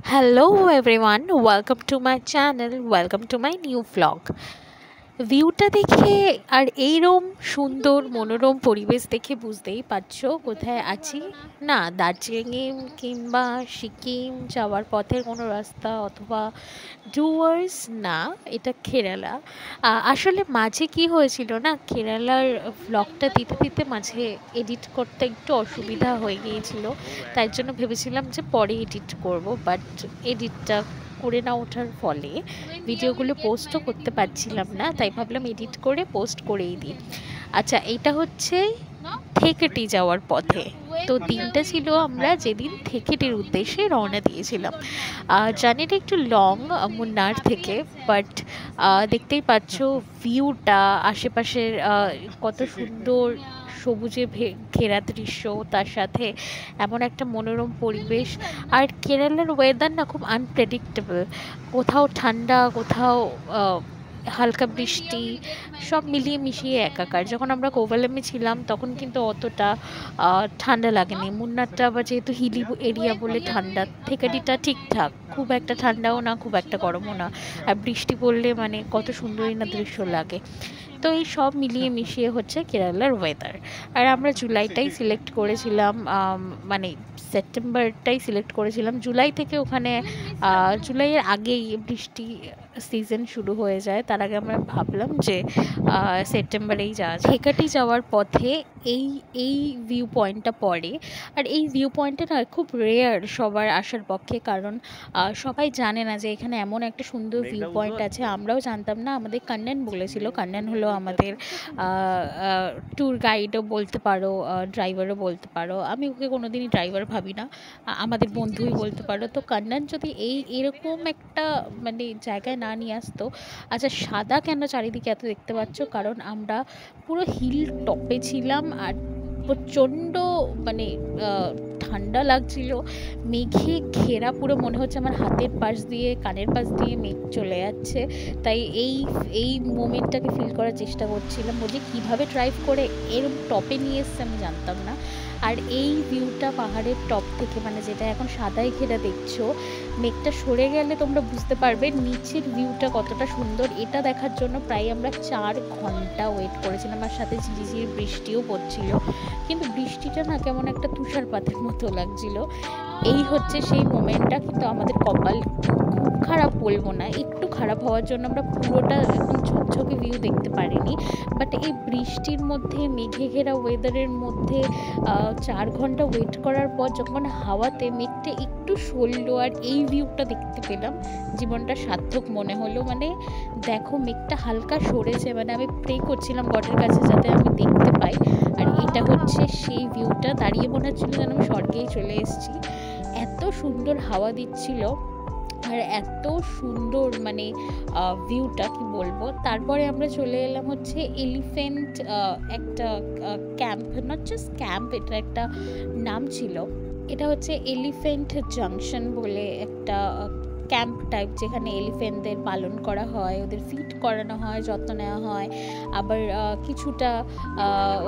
Hello everyone, welcome to my channel, welcome to my new vlog. ভিউটা দেখে আর এইরকম সুন্দর মনোরম পরিবেশ দেখে বুঝতেই পারছো কোথায় আছি। না দার্জিলিং কিংবা সিকিম যাওয়ার পথের কোনো রাস্তা অথবা ডুয়ার্স না, এটা কেরালা। আসলে মাঝে কি হয়েছিল না, কেরালার ভ্লগটা দিতে দিতে মাঝে এডিট করতে একটু অসুবিধা হয়ে গিয়েছিল, তাই জন্য ভেবেছিলাম যে পরে এডিট করব, বাট এডিটটা করে না ওঠার ফলে ভিডিওগুলো পোস্টও করতে পারছিলাম না, তাই ভাবলাম এডিট করে পোস্ট করেই দিই। আচ্ছা, এটা হচ্ছে থেকেটি যাওয়ার পথে। তো দিনটা ছিল আমরা যেদিন থেকেটির উদ্দেশ্যে রওনা দিয়েছিলাম। জার্নিটা একটু লং মুন্নার থেকে, বাট দেখতেই পাচ্ছ ভিউটা, আশেপাশের কত সুন্দর সবুজে ঘেরা দৃশ্য, তার সাথে এমন একটা মনোরম পরিবেশ। আর কেরালার ওয়েদার না খুব আনপ্রেডিক্টেবল, কোথাও ঠান্ডা, কোথাও হালকা বৃষ্টি, সব মিলিয়ে মিশিয়ে একাকার। যখন আমরা কোভালামে ছিলাম তখন কিন্তু অতটা ঠান্ডা লাগেনি। মুন্নারটা আবার যেহেতু হিলি এরিয়া বলে ঠান্ডা, থেকাটিটা ঠিকঠাক, খুব একটা ঠান্ডাও না খুব একটা গরমও না, আর বৃষ্টি পড়লে মানে কত সুন্দরই না দৃশ্য লাগে। তো এই সব মিলিয়ে মিশিয়ে হচ্ছে কেরালার ওয়েদার। আর আমরা জুলাইটাই সিলেক্ট করেছিলাম, মানে সেপ্টেম্বরটাই সিলেক্ট করেছিলাম। জুলাই থেকে ওখানে জুলাইয়ের আগেই বৃষ্টি সিজন শুরু হয়ে যায়, তার আগে আমরা ভাবলাম যে সেপ্টেম্বরেই যাওয়া যায়। থেকাটি যাওয়ার পথে এই এই ভিউ পয়েন্টটা পড়ে। আর এই ভিউ পয়েন্টটা না খুব রেয়ার সবার আসার পক্ষে, কারণ সবাই জানে না যে এখানে এমন একটা সুন্দর ভিউ পয়েন্ট আছে। আমরাও জানতাম না, আমাদের কান্নান বলেছিল। কান্নান হলো আমাদের ট্যুর গাইডও বলতে পারো, ড্রাইভারও বলতে পারো। আমি ওকে কোনোদিনই ড্রাইভার ভাবি না, আমাদের বন্ধুই বলতে পারো। তো কান্নান যদি এরকম একটা মানে জায়গায় না নিয়ে আসতো। আচ্ছা, সাদা কেন চারিদিকে এত দেখতে পাচ্ছ, কারণ আমরা পুরো হিল টপে ছিলাম আর প্রচণ্ড মানে ঠান্ডা লাগছিল, মেঘে ঘেরা, পুরো মনে হচ্ছে আমার হাতের পাশ দিয়ে কানের পাশ দিয়ে মেঘ চলে যাচ্ছে। তাই এই মোমেন্টটাকে ফিল করার চেষ্টা করছিলাম। বলছি কীভাবে ড্রাইভ করে এরকম টপে নিয়ে এসছে আমি জানতাম না। আর এই ভিউটা পাহাড়ের টপ থেকে, মানে যেটা এখন সাদাই ঘেরা দেখছো, মেঘটা সরে গেলে তোমরা বুঝতে পারবে নিচের ভিউটা কতটা সুন্দর। এটা দেখার জন্য প্রায় আমরা 4 ঘন্টা ওয়েট করেছিলাম, আর সাথে ঝিরিঝিরি বৃষ্টিও পড়ছিল, কিন্তু বৃষ্টিটা না কেমন একটা তুষারপাতের মতো লাগছিল। এই হচ্ছে সেই মোমেন্টটা। কিন্তু আমাদের কপাল খুব খারাপ বলবো না, একটু খারাপ হওয়ার জন্য আমরা পুরোটা একদম ঝকঝকে ভিউ দেখতে পারিনি। বাট এই বৃষ্টির মধ্যে, মেঘে ঘেরা ওয়েদারের মধ্যে 4 ঘন্টা ওয়েট করার পর যখন হাওয়াতে মেঘটা একটু সরলো আর এই ভিউটা দেখতে পেলাম, জীবনটা সার্থক মনে হলো। মানে দেখো মেঘটা হালকা সরেছে, মানে আমি প্রে করছিলাম গডের কাছে যাতে আমি দেখতে পাই। আর এটা হচ্ছে সেই ভিউটা, দাঁড়িয়ে মনে হচ্ছিল যেন আমি স্বর্গেই চলে এসেছি। এত সুন্দর হাওয়া দিচ্ছিল আর এত সুন্দর মানে ভিউটা কি বলবো। তারপরে আমরা চলে এলাম হচ্ছে এলিফ্যান্ট, একটা ক্যাম্প, নট জাস্ট ক্যাম্প, এটা একটা নাম ছিল। এটা হচ্ছে এলিফ্যান্ট জাংশন বলে একটা ক্যাম্প টাইপ, যেখানে এলিফ্যান্টদের পালন করা হয়, ওদের ফিড করানো হয়, যত্ন নেওয়া হয়। আবার কিছুটা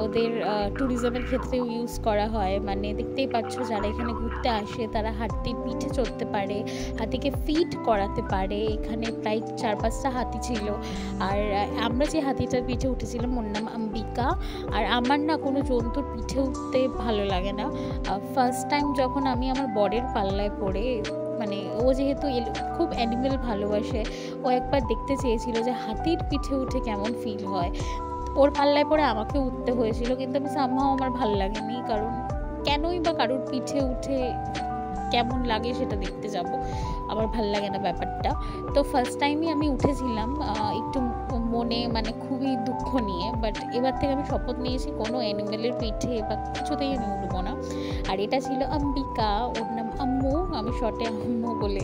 ওদের ট্যুরিজমের ক্ষেত্রেও ইউজ করা হয়। মানে দেখতেই পাচ্ছ যারা এখানে ঘুরতে আসে তারা হাতির পিঠে চড়তে পারে, হাতিকে ফিড করাতে পারে। এখানে প্রায় 4-5টা হাতি ছিল। আর আমরা যে হাতিটার পিঠে উঠেছিলাম ওর নাম অম্বিকা। আর আমার না কোনো জন্তুর পিঠে উঠতে ভালো লাগে না। ফার্স্ট টাইম যখন আমি আমার বরের পাল্লায় পড়ে, মানে ও যেহেতু খুব অ্যানিমেল ভালোবাসে, ও একবার দেখতে চেয়েছিল যে হাতির পিঠে উঠে কেমন ফিল হয়। ওর পাল্লায় পরে আমাকে উঠতে হয়েছিল, কিন্তু আমি সামহাও আমার ভালো লাগেনি, কারণ কেনই বা কারোর পিঠে উঠে কেমন লাগে সেটা দেখতে যাব, আমার ভাল লাগে না ব্যাপারটা। তো ফার্স্ট টাইমই আমি উঠেছিলাম একটু মনে মানে খুবই দুঃখ নিয়ে, বাট এবার থেকে আমি শপথ নিয়েছি কোনো অ্যানিমেলের পিঠে বা কিছুতেই আমি উঠবো না। আর এটা ছিল অম্বিকা, ওর নাম আম্মু, আমি শর্টে আম্মু বলে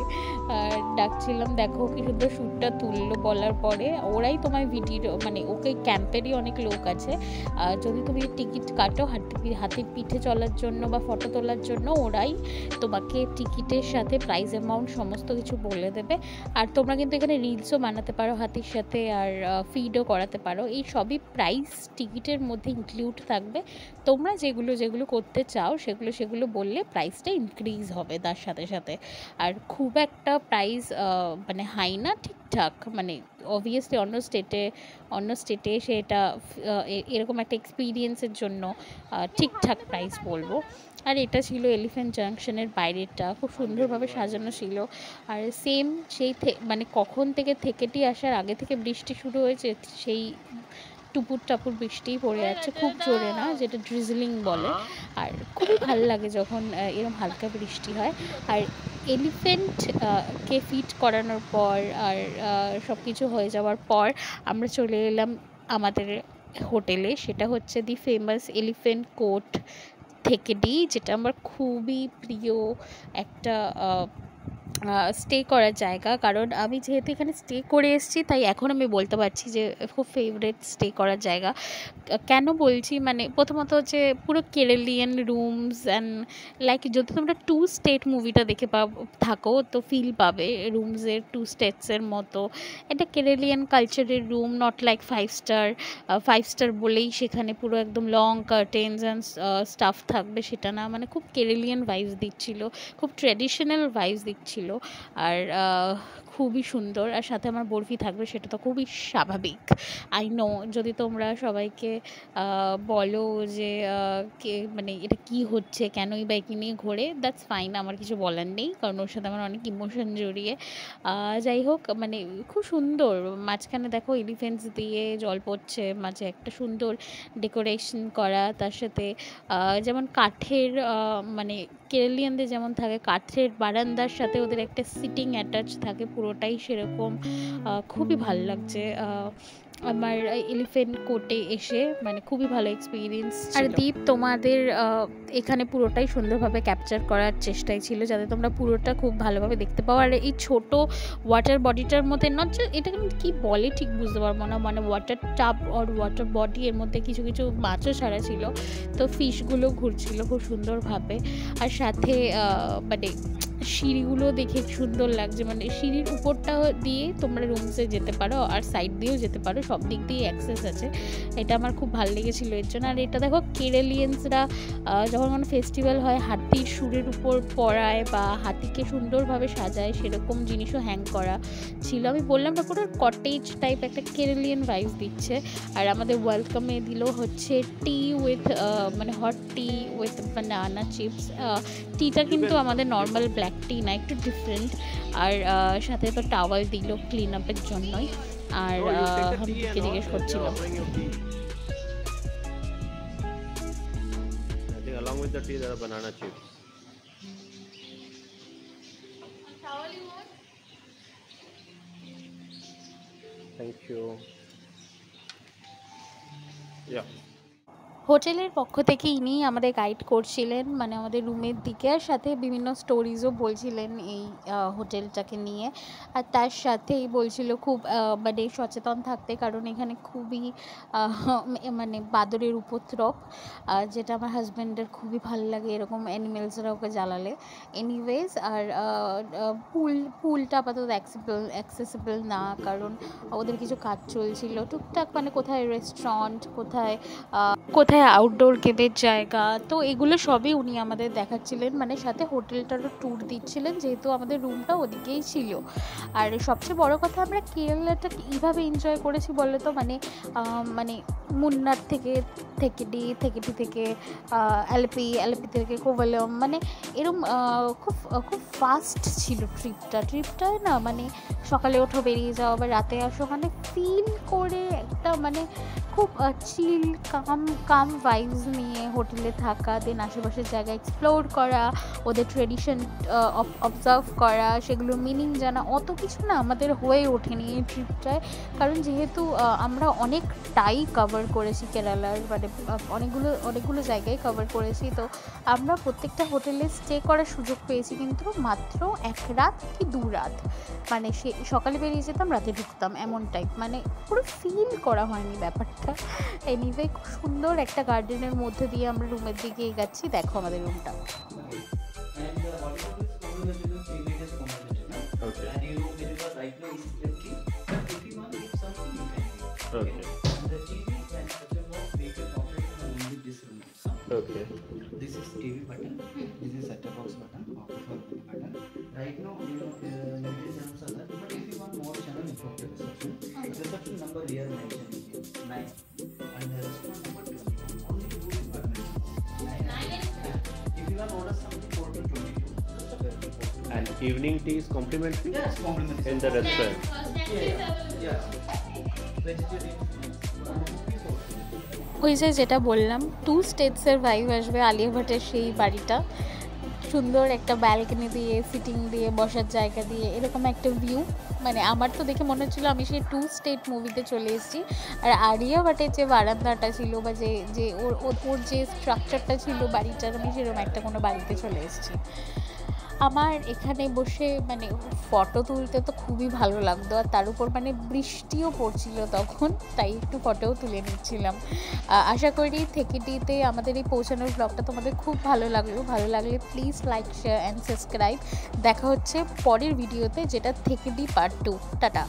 ডাকছিলাম। দেখো কি সুন্দর শ্যুটটা তুললো বলার পরে। ওরাই তোমার ভিডিও, মানে ওকে ক্যাম্পেরই অনেক লোক আছে, যদি তুমি টিকিট কাটো হাতির পিঠে চলার জন্য বা ফটো তোলার জন্য, ওরাই তোমাকে টিকিটের সাথে প্রাইস অ্যামাউন্ট সমস্ত কিছু বলে দেবে। আর তোমরা কিন্তু এখানে রিলসও বানাতে পারো হাতির সাথে, আর ফিডও করাতে পারো। এই সবই প্রাইস টিকিটের মধ্যে ইনক্লুড থাকবে। তোমরা যেগুলো যেগুলো করতে চাও সেগুলো বললে প্রাইসটা ইনক্রিজ হবে তার সাথে সাথে। আর খুব একটা প্রাইস মানে হাই না, ঠিকঠাক, মানে অবভিয়াসলি অন্য স্টেটে সেটা এরকম একটা এক্সপিরিয়েন্সের জন্য ঠিকঠাক প্রাইস বলবো। আর এটা ছিল এলিফ্যান্ট জাংশনের বাইরেটা, খুব সুন্দরভাবে সাজানো ছিল। আর সেম সেই মানে কখন থেকে থেকেটি আসার আগে থেকে বৃষ্টি শুরু হয়েছে, সেই টুপুর টাপুর বৃষ্টিই পড়ে যাচ্ছে, খুব জোরে না, যেটা ড্রিজলিং বলে। আর খুবই ভালো লাগে যখন এরকম হালকা বৃষ্টি হয়। আর এলিফ্যান্ট কে ফিট করানোর পর আর সব কিছু হয়ে যাওয়ার পর আমরা চলে এলাম আমাদের হোটেলে। সেটা হচ্ছে দি ফেমাস এলিফ্যান্ট কোর্ট থেকেডি, যেটা আমার খুবই প্রিয় একটা স্টে করার জায়গা। কারণ আমি যেহেতু এখানে স্টে করে এসেছি, তাই এখন আমি বলতে পারছি যে খুব ফেভারিট স্টে করার জায়গা। কেন বলছি, মানে প্রথমত হচ্ছে পুরো কেরালিয়ান রুমস অ্যান্ড লাইক যদি তোমরা টু স্টেট মুভিটা দেখে থাকো তো ফিল পাবে রুমসের টু স্টেটসের মতো। এটা কেরালিয়ান কালচারের room, not like five star বলেই সেখানে পুরো একদম লং কার্টেন্স অ্যান্ড স্টাফ থাকবে, সেটা না। মানে খুব কেরালিয়ান ভাইবস দিচ্ছিল, খুব ট্র্যাডিশনাল ভাইবস দিচ্ছিল। আর খুবই সুন্দর। আর সাথে আমার বরফি থাকবে, সেটা তো খুবই স্বাভাবিক। আই নো যদি তোমরা সবাইকে বলো যে মানে এটা কি হচ্ছে, কেনই বা একে নিয়ে ঘোরে, দ্যাটস ফাইন, আমার কিছু বলার নেই, কারণ ওর সাথে আমার অনেক ইমোশন জড়িয়ে। যাই হোক, মানে খুব সুন্দর। মাঝখানে দেখো এলিফ্যান্টস দিয়ে জল পড়ছে, মাঝে একটা সুন্দর ডেকোরেশন করা, তার সাথে যেমন কাঠের মানে কেরালিয়ানদের যেমন থাকে কাঠের বারান্দার সাথে ওদের একটা সিটিং অ্যাটাচ থাকে, পুরোটাই সেরকম। খুবই ভালো লাগছে আমার এলিফ্যান্ট কোর্টে এসে, মানে খুবই ভালো এক্সপিরিয়েন্স। আর দীপ তোমাদের এখানে পুরোটাই সুন্দরভাবে ক্যাপচার করার চেষ্টাই ছিল, যাতে তোমরা পুরোটা খুব ভালোভাবে দেখতে পাও। আর এই ছোট ওয়াটার বডিটার মধ্যে নট জাস্ট, এটা কি বলে ঠিক বুঝতে পারবো না, মানে ওয়াটার টাব আর ওয়াটার বডি, এর মধ্যে কিছু কিছু মাছও ছাড়া ছিল, তো ফিশগুলো ঘুরছিল খুব সুন্দরভাবে। আর সাথে মানে সিঁড়িগুলো দেখে সুন্দর লাগছে, মানে সিঁড়ির উপরটা দিয়ে তোমরা রুমসে যেতে পারো আর সাইড দিয়েও যেতে পারো, সব দিক দিয়ে অ্যাক্সেস আছে। এটা আমার খুব ভালো লেগেছিলো এর জন্য। আর এটা দেখো কেরালিয়ানসরা যখন কোনো ফেস্টিভ্যাল হয় হাতির সুরের উপর পড়ায় বা হাতিকে সুন্দরভাবে সাজায়, সেরকম জিনিসও হ্যাং করা ছিল। আমি বললাম না, পুরো কটেজ টাইপ একটা কেরালিয়ান ভাইবস দিচ্ছে। আর আমাদের ওয়েলকামে দিল হচ্ছে টি উইথ মানে hot tea with banana chips. টিটা কিন্তু আমাদের নর্মাল ব্ল্যাক টি না, একটু ডিফারেন্ট। আর সাথে তো টাওয়াল দিল ক্লিন আপের জন্যই। আর আমি জিজ্ঞেস করছিলাম along with the tea there are banana chips. towel you want? Thank you. Yeah. হোটেলের পক্ষ থেকে ইনি আমাদের গাইড করছিলেন, মানে আমাদের রুমের দিকে, আর সাথে বিভিন্ন স্টোরিজও বলছিলেন এই হোটেলটাকে নিয়ে। আর তার সাথেই বলছিল খুব মানে সচেতন থাকতে, কারণ এখানে খুবই মানে বাদরের উপদ্রব, যেটা আমার হাজব্যান্ডের খুবই ভালো লাগে, এরকম অ্যানিমেলসরা ওকে জ্বালালে। এনিওয়েজ, আর পুলটা আপাতত অ্যাক্সেসিবল না, কারণ ওদের কিছু কাজ চলছিল টুকটাক, মানে কোথায় রেস্টুরেন্ট, কোথায় আউটডোর গেমের জায়গা, তো এগুলো সবই উনি আমাদের দেখাচ্ছিলেন, মানে সাথে হোটেলটারও ট্যুর দিচ্ছিলেন, যেহেতু আমাদের রুমটা ওদিকেই ছিল। আর সবচেয়ে বড় কথা, আমরা কেরালাটা কীভাবে এনজয় করেছি বলো তো, মানে মুন্নার থেকে থেকেটি থেকে আলেপি থেকে কোভালম, মানে এরম খুব খুব ফাস্ট ছিল ট্রিপটা না, মানে সকালে ওঠো বেরিয়ে যাও, আবার রাতে আসো, মানে ফিল করে একটা মানে খুব চিল কাম ভাইবস নিয়ে হোটেলে থাকা, দেন আশেপাশের জায়গা এক্সপ্লোর করা, ওদের ট্রেডিশন অবজার্ভ করা, সেগুলো মিনিং জানা, অত কিছু না আমাদের হয়ে ওঠেনি এই ট্রিপটায়। কারণ যেহেতু আমরা অনেকটাই কভার করেছি কেরালার, মানে অনেকগুলো জায়গায় কভার করেছি, তো আমরা প্রত্যেকটা হোটেলে স্টে করার সুযোগ পেয়েছি, কিন্তু মাত্র 1 রাত কি 2 রাত, মানে সকালে বেরিয়ে যেতাম, রাতে ঢুকতাম, এমন টাইপ, মানে পুরো ফিল করা হয়নি ব্যাপারটা। এনিওয়ে, খুব সুন্দর একটা গার্ডেনের মধ্যে দিয়ে আমরা রুমের দিকে এগাচ্ছি। দেখো আমাদের রুমটা। Okay. This is TV button. This is set-top box button. Button. Right now, limited channels are there. But if you want more channel, you go to reception. Reception number we are mentioning here 9, and the restaurant number 20. Only 2 departments. 9 and 10. If you want order something, go to 22. And evening tea is complimentary Yes, complimentary. in the restaurant. Yeah. Vegetarian. ওই যে যেটা বললাম 2 স্টেটসের vibe আসবে আলিয়া ভাটের সেই বাড়িটা, সুন্দর একটা balcony দিয়ে, সিটিং দিয়ে, বসার জায়গা দিয়ে, এরকম একটা ভিউ। মানে আমার তো দেখে মনে হচ্ছিলো আমি সেই 2 স্টেট মুভিতে চলে এসেছি। আর আলিয়া ভাটের যে বারান্দাটা ছিল বা যে ওর যে স্ট্রাকচারটা ছিল বাড়িটার, আমি সেরকম একটা কোনো বাড়িতে চলে এসেছি। আমার এখানে বসে মানে ফটো তুলতে তো খুবই ভালো লাগতো, আর তার উপর মানে বৃষ্টিও পড়ছিল তখন, তাই একটু ফটোও তুলে নিচ্ছিলাম। আশা করি থেকেটিতে আমাদের এই পৌঁছানোর ব্লগটা তোমাদের খুব ভালো লাগলে please like, share and subscribe. দেখা হচ্ছে পরের ভিডিওতে, যেটা থেকেটি পার্ট 2। টাটা।